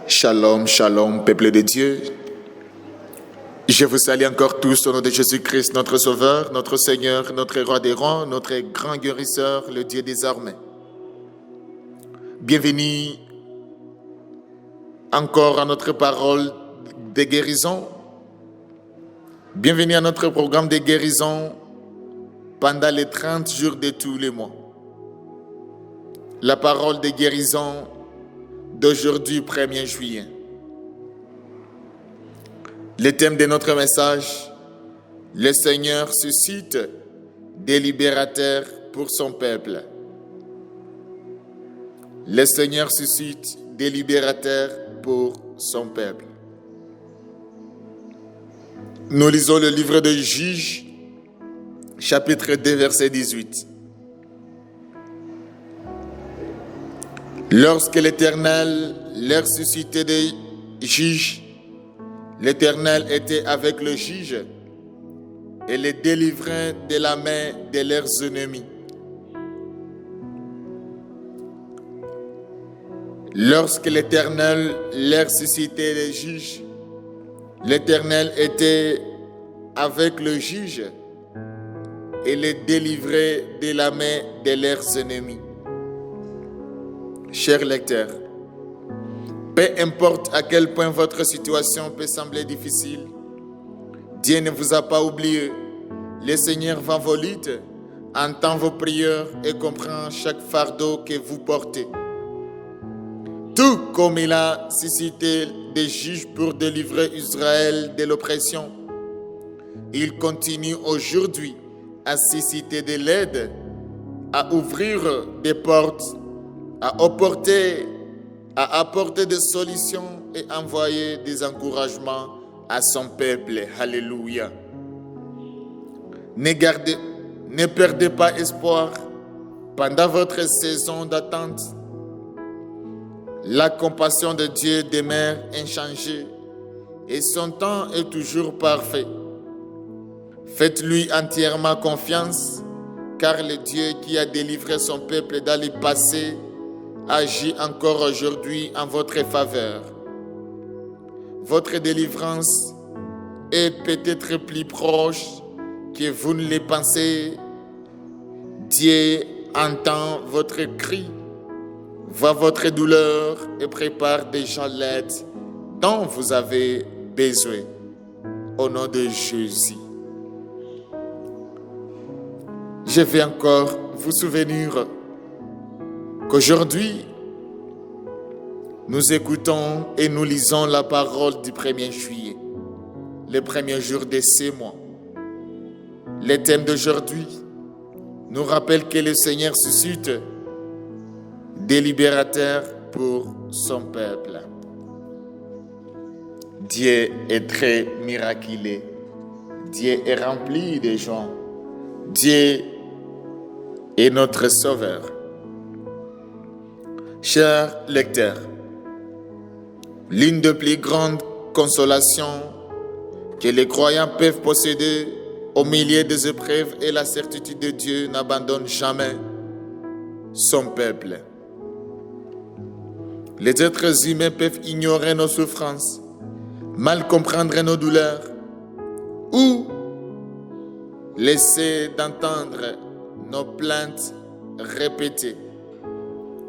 Shalom, shalom, peuple de Dieu. Je vous salue encore tous au nom de Jésus-Christ, notre Sauveur, notre Seigneur, notre Roi des Rois, notre grand guérisseur, le Dieu des armées. Bienvenue encore à notre parole de guérison. Bienvenue à notre programme de guérison pendant les 30 jours de tous les mois. La parole de guérison d'aujourd'hui, 1er juillet. Le thème de notre message, le Seigneur suscite des libérateurs pour son peuple. Le Seigneur suscite des libérateurs pour son peuple. Nous lisons le livre de Juges, chapitre 2, verset 18. Lorsque l'Éternel leur suscitait des juges, l'Éternel était avec le juge et les délivrait de la main de leurs ennemis. Lorsque l'Éternel leur suscitait des juges, l'Éternel était avec le juge et les délivrait de la main de leurs ennemis. Chers lecteurs, peu importe à quel point votre situation peut sembler difficile, Dieu ne vous a pas oublié. Le Seigneur va vos luttes, entend vos prières et comprend chaque fardeau que vous portez. Tout comme il a suscité des juges pour délivrer Israël de l'oppression, il continue aujourd'hui à susciter de l'aide, à ouvrir des portes, à apporter des solutions et envoyer des encouragements à son peuple. Alléluia. Ne perdez pas espoir pendant votre saison d'attente. La compassion de Dieu demeure inchangée et son temps est toujours parfait. Faites-lui entièrement confiance, car le Dieu qui a délivré son peuple dans le passé agit encore aujourd'hui en votre faveur. Votre délivrance est peut-être plus proche que vous ne le pensez. Dieu entend votre cri, voit votre douleur et prépare déjà l'aide dont vous avez besoin. Au nom de Jésus. Je vais encore vous souvenir qu'aujourd'hui, nous écoutons et nous lisons la parole du 1er juillet, le premier jour de ces mois. Le thème d'aujourd'hui nous rappelle que le Seigneur suscite des libérateurs pour son peuple. Dieu est très miraculeux. Dieu est rempli de joie. Dieu est notre Sauveur. Chers lecteurs, l'une des plus grandes consolations que les croyants peuvent posséder au milieu des épreuves est la certitude de Dieu n'abandonne jamais son peuple. Les êtres humains peuvent ignorer nos souffrances, mal comprendre nos douleurs ou laisser d'entendre nos plaintes répétées.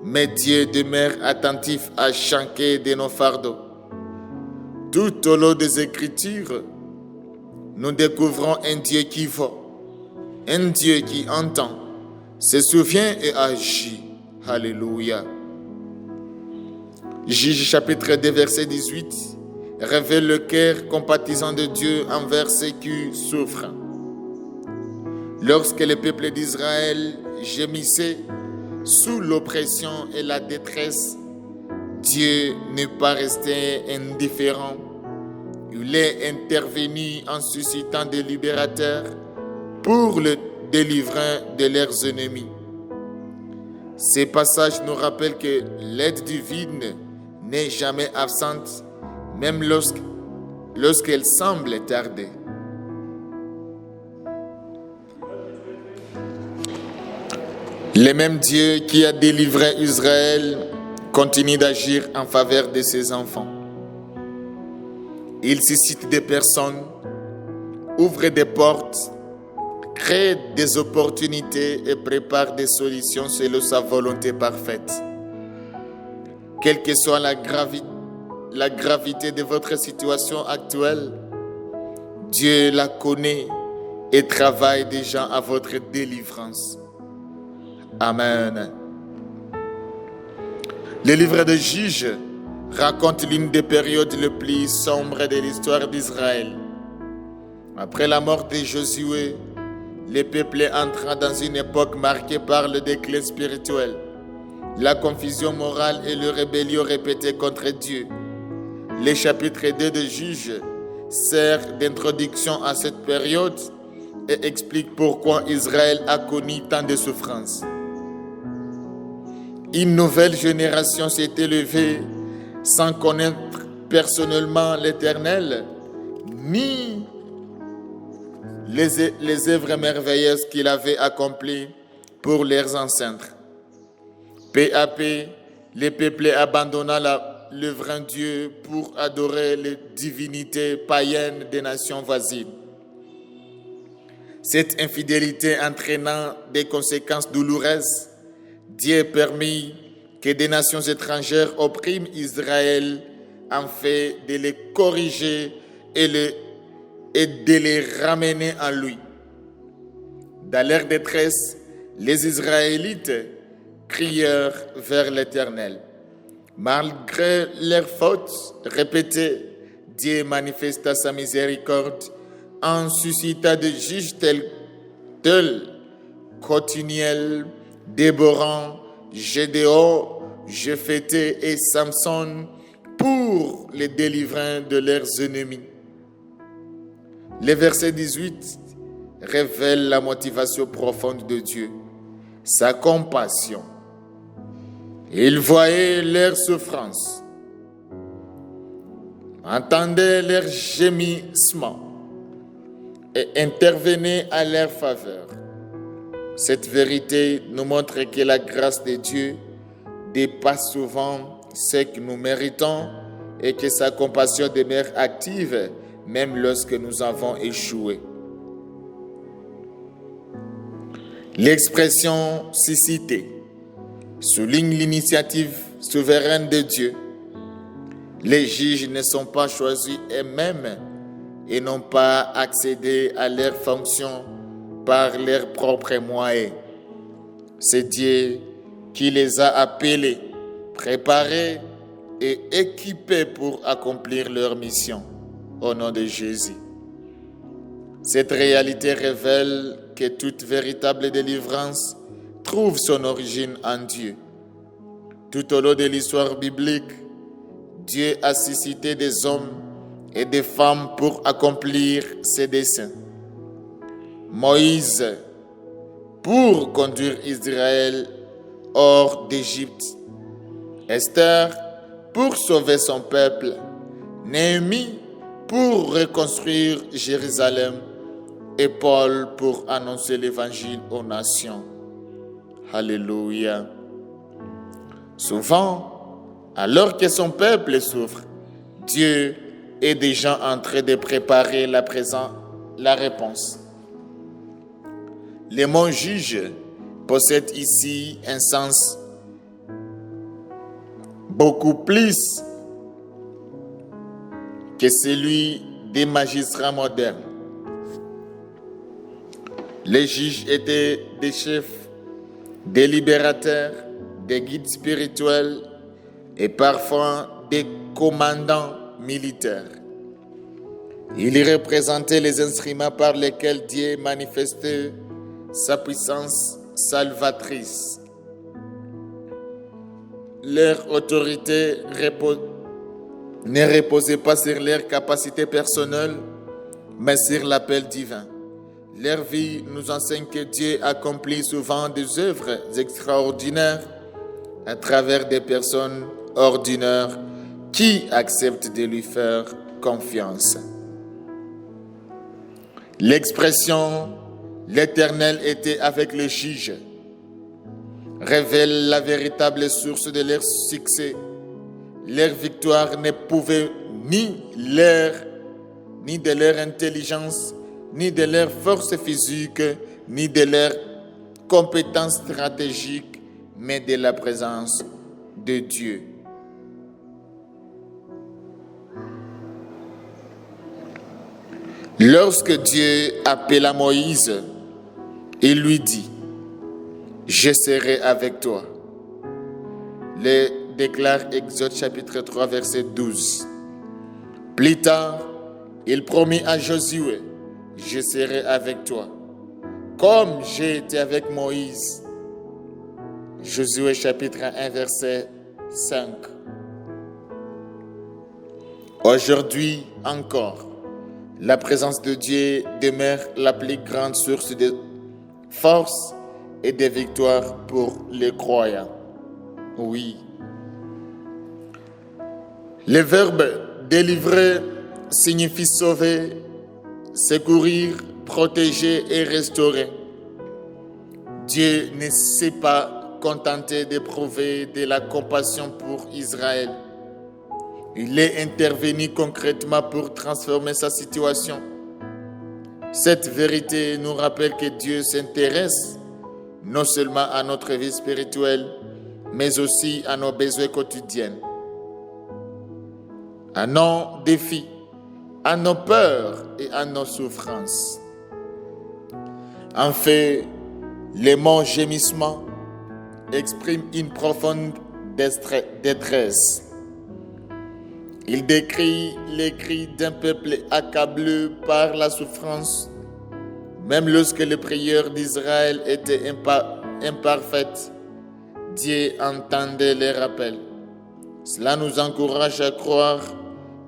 Mais Dieu demeure attentif à chacun de nos fardeaux. Tout au long des Écritures, nous découvrons un Dieu qui voit, un Dieu qui entend, se souvient et agit. Alléluia. Juge chapitre 2, verset 18, révèle le cœur compatissant de Dieu envers ceux qui souffrent. Lorsque le peuple d'Israël gémissait sous l'oppression et la détresse, Dieu n'est pas resté indifférent. Il est intervenu en suscitant des libérateurs pour le délivrer de leurs ennemis. Ces passages nous rappellent que l'aide divine n'est jamais absente, même lorsqu'elle semble tarder. Le même Dieu qui a délivré Israël continue d'agir en faveur de ses enfants. Il suscite des personnes, ouvre des portes, crée des opportunités et prépare des solutions selon sa volonté parfaite. Quelle que soit la gravité de votre situation actuelle, Dieu la connaît et travaille déjà à votre délivrance. Amen. Le livre de Juges raconte l'une des périodes les plus sombres de l'histoire d'Israël. Après la mort de Josué, le peuple entra dans une époque marquée par le déclin spirituel, la confusion morale et le rébellion répétée contre Dieu. Le chapitre 2 de Juges sert d'introduction à cette période et explique pourquoi Israël a connu tant de souffrances. Une nouvelle génération s'est élevée sans connaître personnellement l'Éternel, ni les œuvres merveilleuses qu'il avait accomplies pour leurs ancêtres. Peu à peu, le peuple abandonna le vrai Dieu pour adorer les divinités païennes des nations voisines. Cette infidélité entraînant des conséquences douloureuses, Dieu permit que des nations étrangères oppriment Israël afin de les corriger et de les ramener en lui. Dans leur détresse, les Israélites crièrent vers l'Éternel. Malgré leurs fautes répétées, Dieu manifesta sa miséricorde en suscitant des juges tels qu'Othniel, Déborah, Gédéon, Jephthé et Samson pour les délivrer de leurs ennemis. Le verset 18 révèle la motivation profonde de Dieu, sa compassion. Il voyait leur souffrance, entendait leurs gémissements et intervenait à leur faveur. Cette vérité nous montre que la grâce de Dieu dépasse souvent ce que nous méritons et que sa compassion demeure active même lorsque nous avons échoué. L'expression « susciter » souligne l'initiative souveraine de Dieu. Les juges ne sont pas choisis eux-mêmes et n'ont pas accédé à leurs fonctions par leurs propres moyens. C'est Dieu qui les a appelés, préparés et équipés pour accomplir leur mission. Au nom de Jésus. Cette réalité révèle que toute véritable délivrance trouve son origine en Dieu. Tout au long de l'histoire biblique, Dieu a suscité des hommes et des femmes pour accomplir ses desseins. Moïse, pour conduire Israël hors d'Égypte. Esther, pour sauver son peuple. Néhémie, pour reconstruire Jérusalem, et Paul pour annoncer l'évangile aux nations. Alléluia. Souvent, alors que son peuple souffre, Dieu est déjà en train de préparer la réponse. Le mot juge possède ici un sens beaucoup plus que celui des magistrats modernes. Les juges étaient des chefs, des libérateurs, des guides spirituels et parfois des commandants militaires. Ils représentaient les instruments par lesquels Dieu manifestait sa puissance salvatrice. Leur autorité ne reposait pas sur leurs capacités personnelles, mais sur l'appel divin. Leur vie nous enseigne que Dieu accomplit souvent des œuvres extraordinaires à travers des personnes ordinaires qui acceptent de lui faire confiance. L'expression « l'Éternel était avec les juges » révèle la véritable source de leur succès. Leur victoire ne pouvait ni de leur intelligence, ni de leur force physique, ni de leur compétence stratégique, mais de la présence de Dieu. Lorsque Dieu appela Moïse, il lui dit, « Je serai avec toi ». Le déclare Exode chapitre 3, verset 12. Plus tard, il promit à Josué, « Je serai avec toi, comme j'ai été avec Moïse ». Josué chapitre 1, verset 5. Aujourd'hui encore, la présence de Dieu demeure la plus grande source de force et de victoire pour les croyants. Oui. Le verbe délivrer signifie sauver, secourir, protéger et restaurer. Dieu ne s'est pas contenté d'éprouver de la compassion pour Israël. Il est intervenu concrètement pour transformer sa situation. Cette vérité nous rappelle que Dieu s'intéresse non seulement à notre vie spirituelle, mais aussi à nos besoins quotidiens, à nos défis, à nos peurs et à nos souffrances. En fait, les mots gémissement expriment une profonde détresse. Il décrit les cris d'un peuple accablé par la souffrance, même lorsque les prières d'Israël étaient imparfaites. Dieu entendait les rappels. Cela nous encourage à croire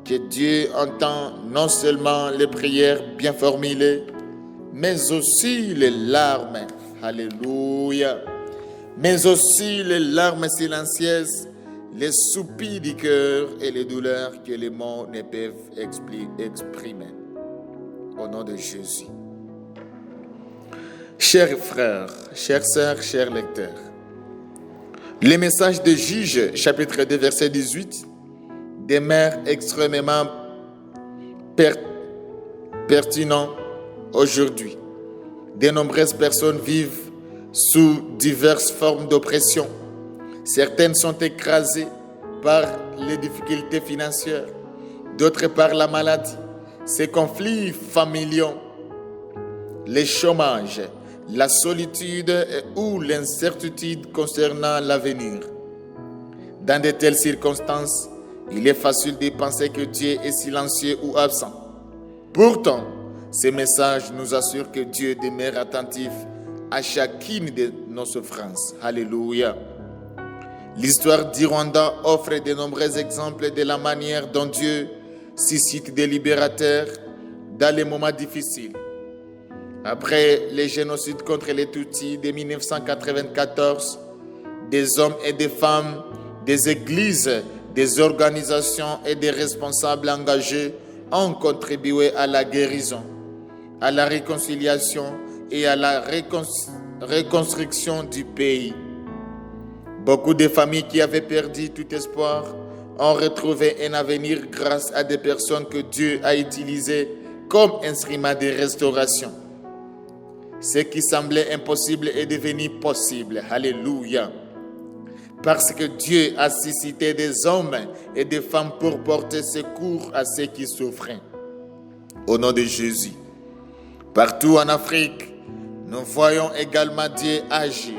que Dieu entend non seulement les prières bien formulées, mais aussi les larmes. Alléluia. Mais aussi les larmes silencieuses, les soupirs du cœur et les douleurs que les mots ne peuvent exprimer. Au nom de Jésus. Chers frères, chères sœurs, chers lecteurs, le message de Juges, chapitre 2, verset 18, demeure extrêmement pertinent aujourd'hui. De nombreuses personnes vivent sous diverses formes d'oppression. Certaines sont écrasées par les difficultés financières, d'autres par la maladie, ces conflits familiaux, le chômage, la solitude ou l'incertitude concernant l'avenir. Dans de telles circonstances, il est facile de penser que Dieu est silencieux ou absent. Pourtant, ce message nous assure que Dieu demeure attentif à chacune de nos souffrances. Alléluia. L'histoire du Rwanda offre de nombreux exemples de la manière dont Dieu suscite des libérateurs dans les moments difficiles. Après les génocides contre les Tutsis de 1994, des hommes et des femmes, des églises, des organisations et des responsables engagés ont contribué à la guérison, à la réconciliation et à la reconstruction du pays. Beaucoup de familles qui avaient perdu tout espoir ont retrouvé un avenir grâce à des personnes que Dieu a utilisées comme instruments de restauration. Ce qui semblait impossible est devenu possible. Alléluia. Parce que Dieu a suscité des hommes et des femmes pour porter secours à ceux qui souffraient. Au nom de Jésus. Partout en Afrique, nous voyons également Dieu agir.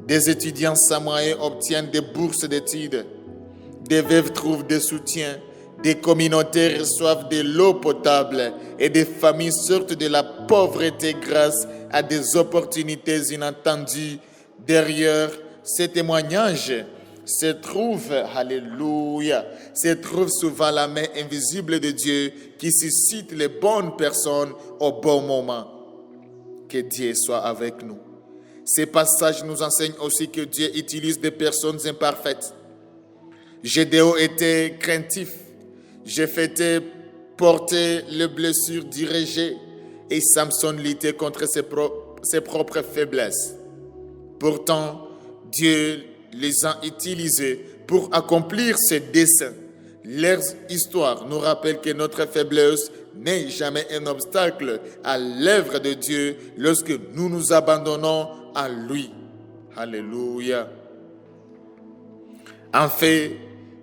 Des étudiants sans moyens obtiennent des bourses d'études. Des veuves trouvent des soutiens. Des communautés reçoivent de l'eau potable et des familles sortent de la pauvreté grâce à des opportunités inattendues. Derrière ces témoignages se trouve, alléluia, se trouve souvent la main invisible de Dieu qui suscite les bonnes personnes au bon moment. Que Dieu soit avec nous. Ces passages nous enseignent aussi que Dieu utilise des personnes imparfaites. Gédéon était craintif. Jephthé portait les blessures du rejet et Samson luttait contre ses propres faiblesses. Pourtant, Dieu les a utilisés pour accomplir ses desseins. Leur histoire nous rappelle que notre faiblesse n'est jamais un obstacle à l'œuvre de Dieu lorsque nous nous abandonnons à lui. Alléluia. En fait,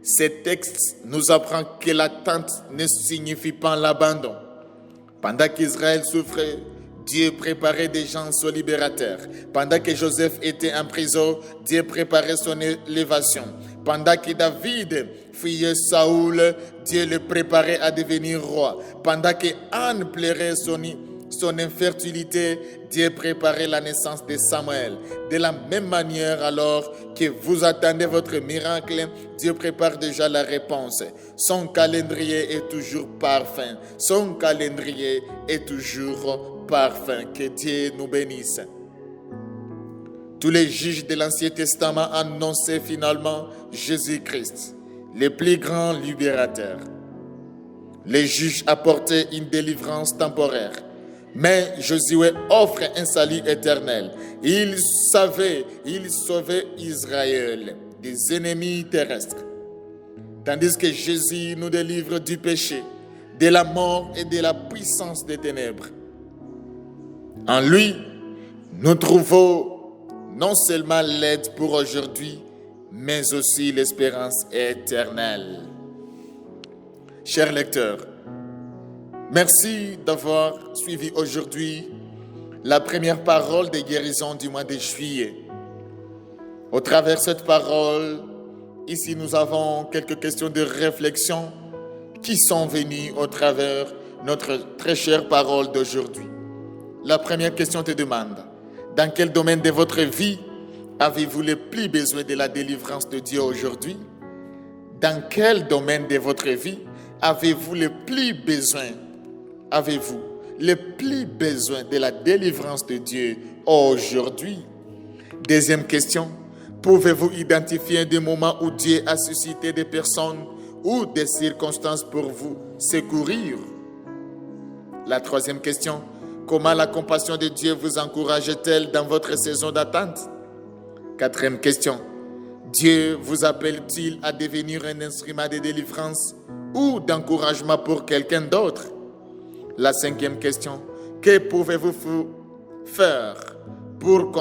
ce texte nous apprend que l'attente ne signifie pas l'abandon. Pendant qu'Israël souffrait, Dieu préparait des gens son libérateur. Pendant que Joseph était en prison, Dieu préparait son élévation. Pendant que David fuyait Saoul, Dieu le préparait à devenir roi. Pendant que Anne pleurait son infertilité, Dieu préparait la naissance de Samuel. De la même manière, alors que vous attendez votre miracle, Dieu prépare déjà la réponse. Son calendrier est toujours parfait. Son calendrier est toujours parfait. Que Dieu nous bénisse. Tous les juges de l'Ancien Testament annonçaient finalement Jésus-Christ, le plus grand libérateur. Les juges apportaient une délivrance temporaire, mais Josué offre un salut éternel. Il sauvait Israël des ennemis terrestres, tandis que Jésus nous délivre du péché, de la mort et de la puissance des ténèbres. En lui, nous trouvons non seulement l'aide pour aujourd'hui, mais aussi l'espérance éternelle. Chers lecteurs, merci d'avoir suivi aujourd'hui la première parole de guérison du mois de juillet. Au travers de cette parole, ici nous avons quelques questions de réflexion qui sont venues au travers de notre très chère parole d'aujourd'hui. La première question te demande: dans quel domaine de votre vie avez-vous le plus besoin de la délivrance de Dieu aujourd'hui? Dans quel domaine de votre vie avez-vous le plus besoin de la délivrance de Dieu aujourd'hui? Deuxième question: pouvez-vous identifier des moments où Dieu a suscité des personnes ou des circonstances pour vous secourir? La troisième question: comment la compassion de Dieu vous encourage-t-elle dans votre saison d'attente? Quatrième question: Dieu vous appelle-t-il à devenir un instrument de délivrance ou d'encouragement pour quelqu'un d'autre? La cinquième question: que pouvez-vous faire pour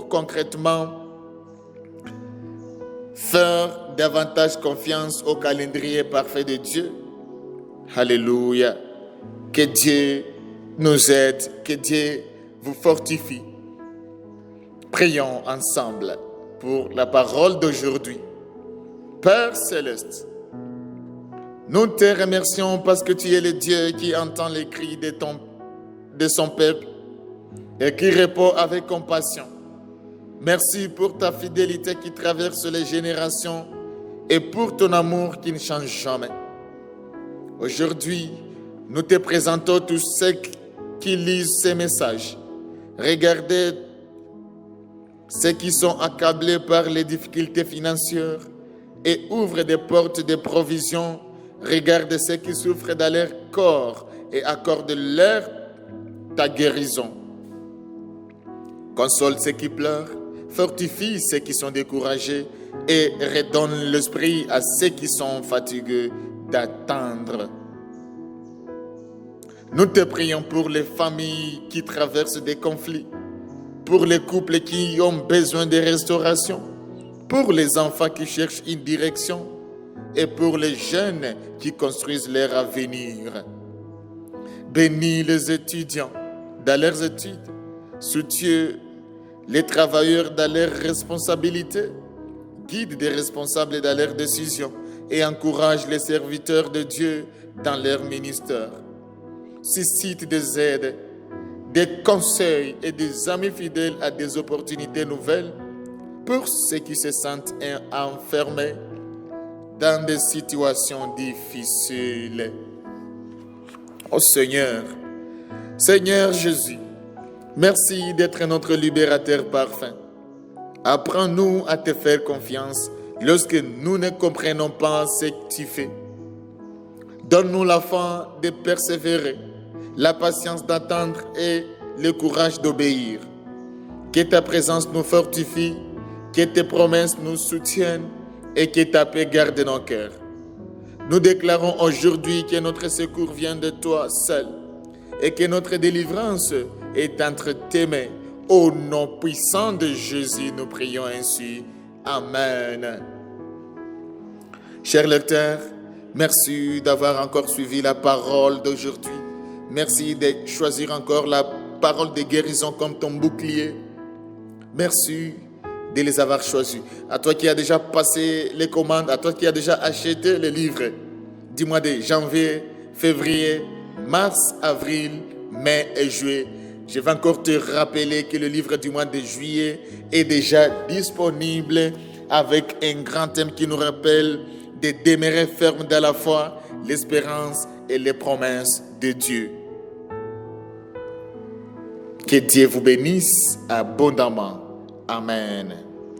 concrètement faire davantage confiance au calendrier parfait de Dieu? Alléluia. Que Dieu nous aide, que Dieu vous fortifie. Prions ensemble pour la parole d'aujourd'hui. Père céleste, nous te remercions parce que tu es le Dieu qui entend les cris de son peuple et qui répond avec compassion. Merci pour ta fidélité qui traverse les générations et pour ton amour qui ne change jamais. Aujourd'hui, nous te présentons tous ceux qui lisent ces messages. Regardez ceux qui sont accablés par les difficultés financières et ouvrent des portes de provision. Regarde ceux qui souffrent dans leur corps et accorde-leur ta guérison. Console ceux qui pleurent, fortifie ceux qui sont découragés et redonne l'esprit à ceux qui sont fatigués d'attendre. Nous te prions pour les familles qui traversent des conflits, pour les couples qui ont besoin de restauration, pour les enfants qui cherchent une direction et pour les jeunes qui construisent leur avenir. Bénis les étudiants dans leurs études, soutiens les travailleurs dans leurs responsabilités, guide des responsables dans leurs décisions et encourage les serviteurs de Dieu dans leur ministère. Suscite des aides, des conseils et des amis fidèles à des opportunités nouvelles pour ceux qui se sentent enfermés dans des situations difficiles. Oh Seigneur Jésus, merci d'être notre libérateur parfait. Apprends-nous à te faire confiance lorsque nous ne comprenons pas ce que tu fais. Donne-nous la foi de persévérer, la patience d'attendre et le courage d'obéir. Que ta présence nous fortifie Que tes promesses nous soutiennent et que ta paix garde nos cœurs. Nous déclarons aujourd'hui que notre secours vient de toi seul et que notre délivrance est entre tes mains. Au nom puissant de Jésus, nous prions ainsi. Amen. Chers lecteurs, merci d'avoir encore suivi la parole d'aujourd'hui. Merci de choisir encore la parole de guérison comme ton bouclier. Merci de les avoir choisis. À toi qui as déjà passé les commandes, à toi qui as déjà acheté les livres du mois de janvier, février, mars, avril, mai et juillet. Je vais encore te rappeler que le livre du mois de juillet est déjà disponible avec un grand thème qui nous rappelle de demeurer ferme dans la foi, l'espérance et les promesses de Dieu. Que Dieu vous bénisse abondamment. Amen.